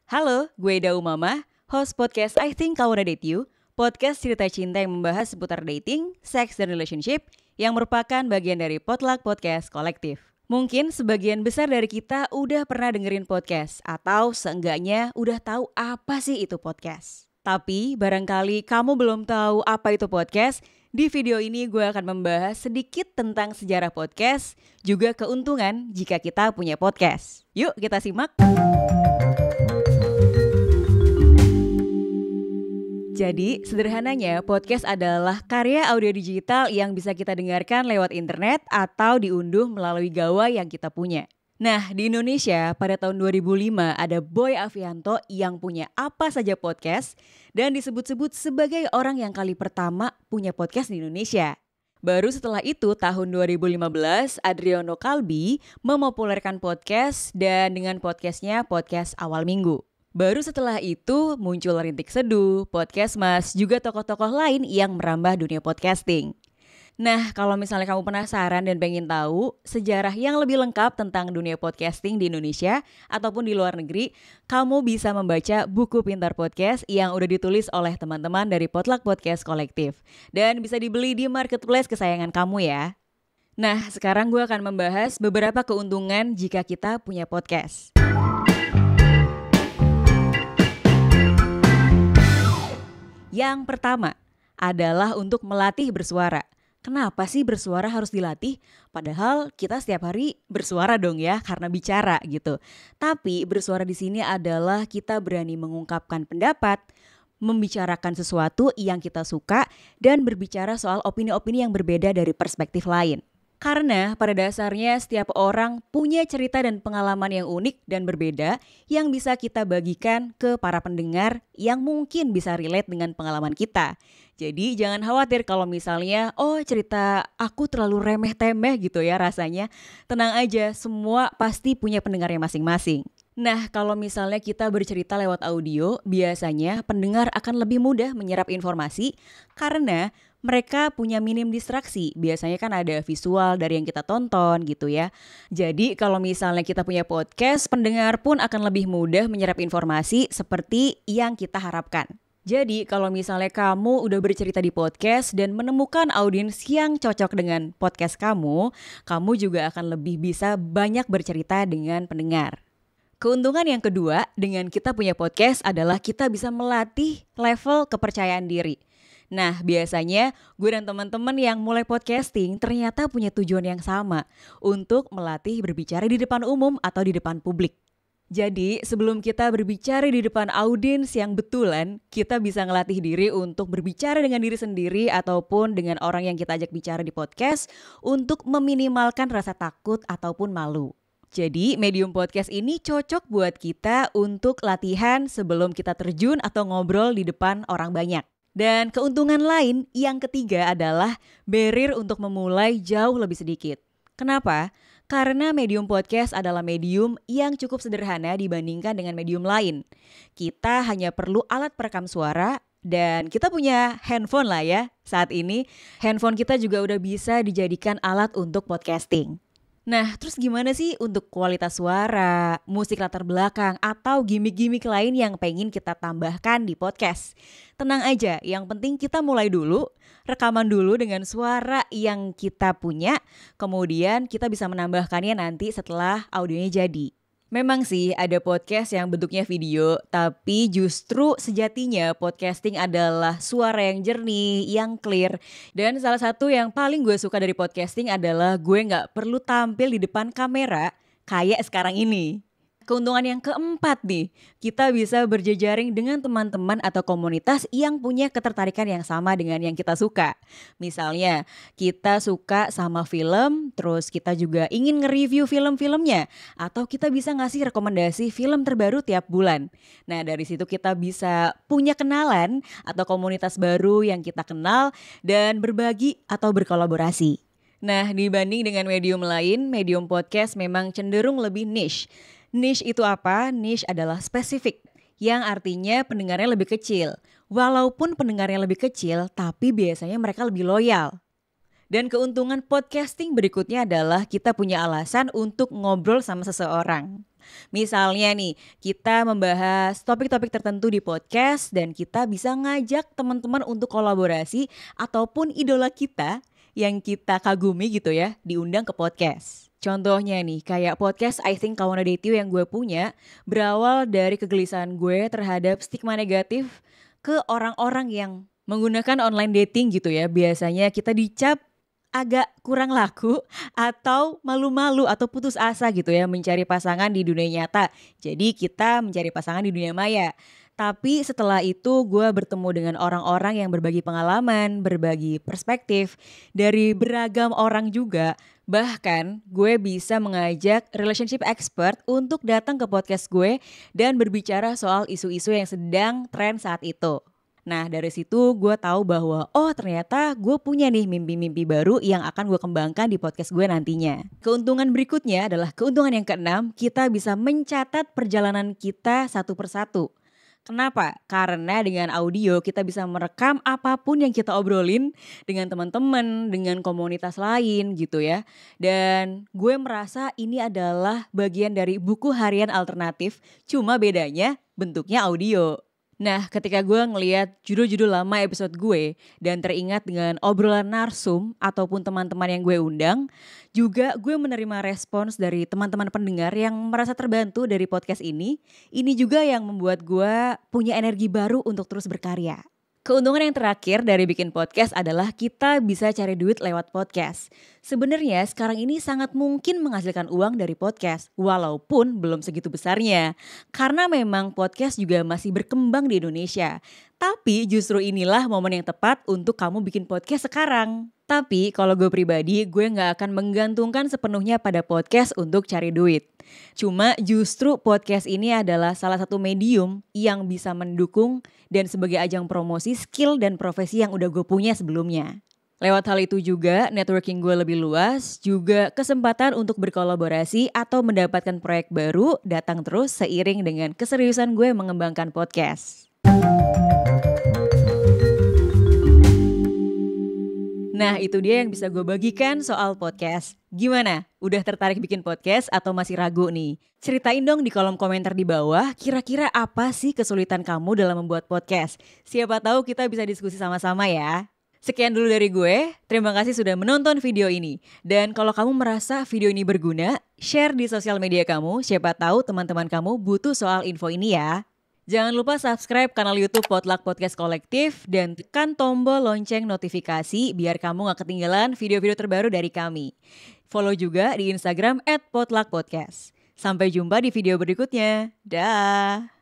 Halo, gue Ida Umama, host podcast I Think I Wanna Date You, podcast cerita cinta yang membahas seputar dating, seks, dan relationship yang merupakan bagian dari Potluck Podcast Kolektif. Mungkin sebagian besar dari kita udah pernah dengerin podcast atau seenggaknya udah tahu apa sih itu podcast. Tapi barangkali kamu belum tahu apa itu podcast. Di video ini gue akan membahas sedikit tentang sejarah podcast, juga keuntungan jika kita punya podcast. Yuk kita simak. Jadi, sederhananya podcast adalah karya audio digital yang bisa kita dengarkan lewat internet atau diunduh melalui gawai yang kita punya. Nah, di Indonesia pada tahun 2005 ada Boy Avianto yang punya apa saja podcast dan disebut-sebut sebagai orang yang kali pertama punya podcast di Indonesia. Baru setelah itu tahun 2015 Adriano Kalbi memopulerkan podcast dan dengan podcastnya Podcast Awal Minggu. Baru setelah itu muncul Rintik Seduh, Podcast Mas, juga tokoh-tokoh lain yang merambah dunia podcasting. Nah, kalau misalnya kamu penasaran dan pengen tahu sejarah yang lebih lengkap tentang dunia podcasting di Indonesia ataupun di luar negeri, kamu bisa membaca buku Pintar Podcast yang udah ditulis oleh teman-teman dari Potluck Podcast Kolektif. Dan bisa dibeli di marketplace kesayangan kamu ya. Nah, sekarang gue akan membahas beberapa keuntungan jika kita punya podcast. Yang pertama adalah untuk melatih bersuara. Kenapa sih bersuara harus dilatih? Padahal kita setiap hari bersuara dong ya karena bicara gitu. Tapi bersuara di sini adalah kita berani mengungkapkan pendapat, membicarakan sesuatu yang kita suka dan berbicara soal opini-opini yang berbeda dari perspektif lain. Karena pada dasarnya setiap orang punya cerita dan pengalaman yang unik dan berbeda yang bisa kita bagikan ke para pendengar yang mungkin bisa relate dengan pengalaman kita. Jadi jangan khawatir kalau misalnya, cerita aku terlalu remeh-temeh gitu ya rasanya. Tenang aja, semua pasti punya pendengarnya masing-masing. Nah, kalau misalnya kita bercerita lewat audio, biasanya pendengar akan lebih mudah menyerap informasi karena mereka punya minim distraksi. Biasanya kan ada visual dari yang kita tonton gitu ya. Jadi kalau misalnya kita punya podcast, pendengar pun akan lebih mudah menyerap informasi seperti yang kita harapkan. Jadi kalau misalnya kamu udah bercerita di podcast dan menemukan audiens yang cocok dengan podcast kamu juga akan lebih bisa banyak bercerita dengan pendengar. Keuntungan yang kedua dengan kita punya podcast adalah kita bisa melatih level kepercayaan diri. Nah, biasanya gue dan teman-teman yang mulai podcasting ternyata punya tujuan yang sama untuk melatih berbicara di depan umum atau di depan publik. Jadi, sebelum kita berbicara di depan audiens yang betulan, kita bisa ngelatih diri untuk berbicara dengan diri sendiri ataupun dengan orang yang kita ajak bicara di podcast untuk meminimalkan rasa takut ataupun malu. Jadi, medium podcast ini cocok buat kita untuk latihan sebelum kita terjun atau ngobrol di depan orang banyak. Dan keuntungan lain yang ketiga adalah barrier untuk memulai jauh lebih sedikit. Kenapa? Karena medium podcast adalah medium yang cukup sederhana dibandingkan dengan medium lain. Kita hanya perlu alat perekam suara dan kita punya handphone lah ya. Saat ini handphone kita juga udah bisa dijadikan alat untuk podcasting. Nah, terus gimana sih untuk kualitas suara, musik latar belakang, atau gimmick-gimmick lain yang pengen kita tambahkan di podcast? Tenang aja, yang penting kita mulai dulu, rekaman dulu dengan suara yang kita punya, kemudian kita bisa menambahkannya nanti setelah audionya jadi. Memang sih ada podcast yang bentuknya video, tapi justru sejatinya podcasting adalah suara yang jernih, yang clear. Dan salah satu yang paling gue suka dari podcasting adalah gue gak perlu tampil di depan kamera kayak sekarang ini. Keuntungan yang keempat nih, kita bisa berjejaring dengan teman-teman atau komunitas yang punya ketertarikan yang sama dengan yang kita suka. Misalnya, kita suka sama film, terus kita juga ingin nge-review film-filmnya. Atau kita bisa ngasih rekomendasi film terbaru tiap bulan. Nah, dari situ kita bisa punya kenalan atau komunitas baru yang kita kenal dan berbagi atau berkolaborasi. Nah, dibanding dengan medium lain, medium podcast memang cenderung lebih niche. Niche itu apa? Niche adalah spesifik, yang artinya pendengarnya lebih kecil. Walaupun pendengarnya lebih kecil, tapi biasanya mereka lebih loyal. Dan keuntungan podcasting berikutnya adalah kita punya alasan untuk ngobrol sama seseorang. Misalnya nih, kita membahas topik-topik tertentu di podcast dan kita bisa ngajak teman-teman untuk kolaborasi ataupun idola kita yang kita kagumi gitu ya, diundang ke podcast. Contohnya nih, kayak podcast I Think I Wanna Date You yang gue punya berawal dari kegelisahan gue terhadap stigma negatif ke orang-orang yang menggunakan online dating gitu ya. Biasanya kita dicap agak kurang laku atau malu-malu atau putus asa gitu ya mencari pasangan di dunia nyata. Jadi kita mencari pasangan di dunia maya. Tapi setelah itu gue bertemu dengan orang-orang yang berbagi pengalaman, berbagi perspektif dari beragam orang juga. Bahkan gue bisa mengajak relationship expert untuk datang ke podcast gue dan berbicara soal isu-isu yang sedang tren saat itu. Nah dari situ gue tahu bahwa ternyata gue punya nih mimpi-mimpi baru yang akan gue kembangkan di podcast gue nantinya. Keuntungan berikutnya adalah keuntungan yang keenam, kita bisa mencatat perjalanan kita satu persatu. Kenapa? Karena dengan audio kita bisa merekam apapun yang kita obrolin dengan teman-teman, dengan komunitas lain gitu ya. Dan gue merasa ini adalah bagian dari buku harian alternatif, cuma bedanya bentuknya audio. Nah, ketika gue ngelihat judul-judul lama episode gue dan teringat dengan obrolan narsum ataupun teman-teman yang gue undang, juga gue menerima respons dari teman-teman pendengar yang merasa terbantu dari podcast ini. Ini juga yang membuat gue punya energi baru untuk terus berkarya. Keuntungan yang terakhir dari bikin podcast adalah kita bisa cari duit lewat podcast. Sebenarnya sekarang ini sangat mungkin menghasilkan uang dari podcast, walaupun belum segitu besarnya. Karena memang podcast juga masih berkembang di Indonesia. Tapi justru inilah momen yang tepat untuk kamu bikin podcast sekarang. Tapi kalau gue pribadi, gue gak akan menggantungkan sepenuhnya pada podcast untuk cari duit. Cuma justru podcast ini adalah salah satu medium yang bisa mendukung dan sebagai ajang promosi skill dan profesi yang udah gue punya sebelumnya. Lewat hal itu juga networking gue lebih luas, juga kesempatan untuk berkolaborasi atau mendapatkan proyek baru datang terus seiring dengan keseriusan gue mengembangkan podcast. Nah itu dia yang bisa gue bagikan soal podcast. Gimana? Udah tertarik bikin podcast atau masih ragu nih? Ceritain dong di kolom komentar di bawah, kira-kira apa sih kesulitan kamu dalam membuat podcast? Siapa tahu kita bisa diskusi sama-sama ya. Sekian dulu dari gue, terima kasih sudah menonton video ini. Dan kalau kamu merasa video ini berguna, share di sosial media kamu, siapa tahu teman-teman kamu butuh soal info ini ya. Jangan lupa subscribe kanal YouTube Potluck Podcast Kolektif dan tekan tombol lonceng notifikasi biar kamu gak ketinggalan video-video terbaru dari kami. Follow juga di Instagram @potluckpodcast. Sampai jumpa di video berikutnya. Dah.